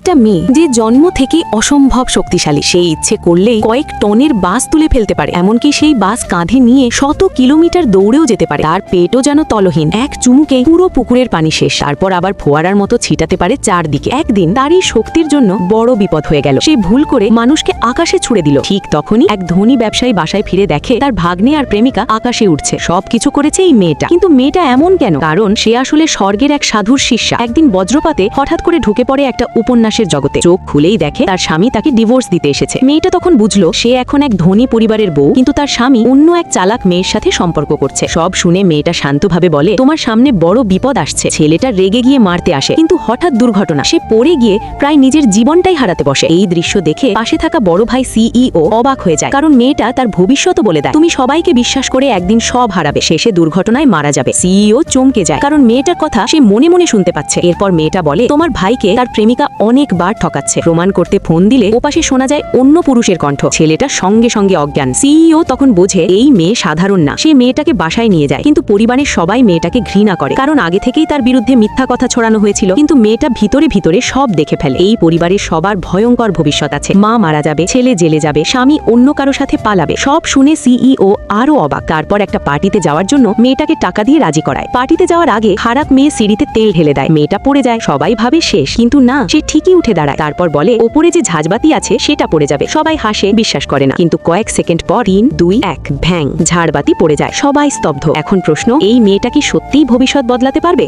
একটা মেয়ে যে জন্ম থেকে অসম্ভব শক্তিশালী, সেই ইচ্ছে করলেই কয়েক টনের বাস তুলে ফেলতে পারে, এমনকি সেই বাস কাঁধে নিয়ে শত কিলোমিটার দৌড়েও যেতে পারে। তার পেটও যেন তলহীন, এক চুমুকে পুরো পুকুরের পানি শেষ, তারপর আবার ফোয়ারার মতো ছিটাতে পারে চারদিকে। একদিন তারই শক্তির জন্য বড় বিপদ হয়ে গেল। সে ভুল করে মানুষকে আকাশে ছুড়ে দিল। ঠিক তখনই এক ধনী ব্যবসায়ী বাসায় ফিরে দেখে তার ভাগ্নে আর প্রেমিকা আকাশে উঠছে। সবকিছু করেছে এই মেয়েটা। কিন্তু মেয়েটা এমন কেন? কারণ সে আসলে স্বর্গের এক সাধুর শিষ্যা। একদিন বজ্রপাতে হঠাৎ করে ঢুকে পড়ে একটা উপন্যাসের জগতে। চোখ খুলেই দেখে তার স্বামী তাকে ডিভোর্স দিতে এসেছে। মেয়েটা তখন বুঝলো সে এখন এক ধনী পরিবারের বউ, কিন্তু তার স্বামী অন্য এক চালাক মেয়ের সাথে সম্পর্ক করছে। সব শুনে মেয়েটা শান্তভাবে বলে, তোমার সামনে বড় বিপদ আসছে। ছেলেটা রেগে গিয়ে মারতে আসে, কিন্তু হঠাৎ দুর্ঘটনা, সে পড়ে গিয়ে প্রায় নিজের জীবনটাই হারাতে বসে। এই দৃশ্য দেখে পাশে থাকা বড় ভাই সিইও অবাক হয়ে যায়, কারণ মেয়েটা তার ভবিষ্যৎ বলে দেয়, তুমি সবাইকে বিশ্বাস করে একদিন সব হারাবে, শেষে দুর্ঘটনায় মারা যাবে। সিইও চমকে যায়, কারণ মেয়েটার কথা সে মনে মনে শুনতে পাচ্ছে। এরপর মেয়েটা বলে, তোমার ভাইকে তার প্রেমিকা অনেকবার ঠকাচ্ছে। প্রমাণ করতে ফোন দিলে ওপাশে শোনা যায় অন্য পুরুষের কণ্ঠ। ছেলেটা সঙ্গে সঙ্গে অজ্ঞান। সিইও তখন বোঝে এই মেয়ে সাধারণ না। সে মেয়েটাকে বাসায় নিয়ে যায়, কিন্তু পরিবারের সবাই মেয়েটাকে ঘৃণা করে, কারণ আগে থেকেই তার বিরুদ্ধে মিথ্যা কথা ছড়ানো হয়েছিল। কিন্তু মেয়েটা ভিতরে ভিতরে সব দেখে ফেলে। এই পরিবারের সবার ভয়ঙ্কর ভবিষ্যৎ আছে। মা মারা যাবে, ছেলে জেলে যাবে, স্বামী অন্য কারো সাথে পালাবে। সব শুনে সিইও আরো অবাক। তারপর একটা পার্টিতে যাওয়ার জন্য মেয়েটাকে টাকা দিয়ে রাজি করায়। পার্টিতে যাওয়ার আগে খারাপ মেয়ে সিঁড়িতে তেল ঢেলে দেয়। মেয়েটা পড়ে যায়। সবাই ভাবে শেষ, কিন্তু না, সে ঠিকই উঠে দাঁড়ায়। তারপর বলে, ওপরে যে ঝাঁঝবাতি আছে সেটা পড়ে যাবে। সবাই হাসে, বিশ্বাস করে না। কিন্তু কয়েক সেকেন্ড পর 3, 2, 1 ভ্যাং, ঝাড়বাতি পড়ে যায়। সবাই স্তব্ধ। এখন প্রশ্ন, এই মেয়েটা কি সত্যিই ভবিষ্যৎ বদলাতে পারবে?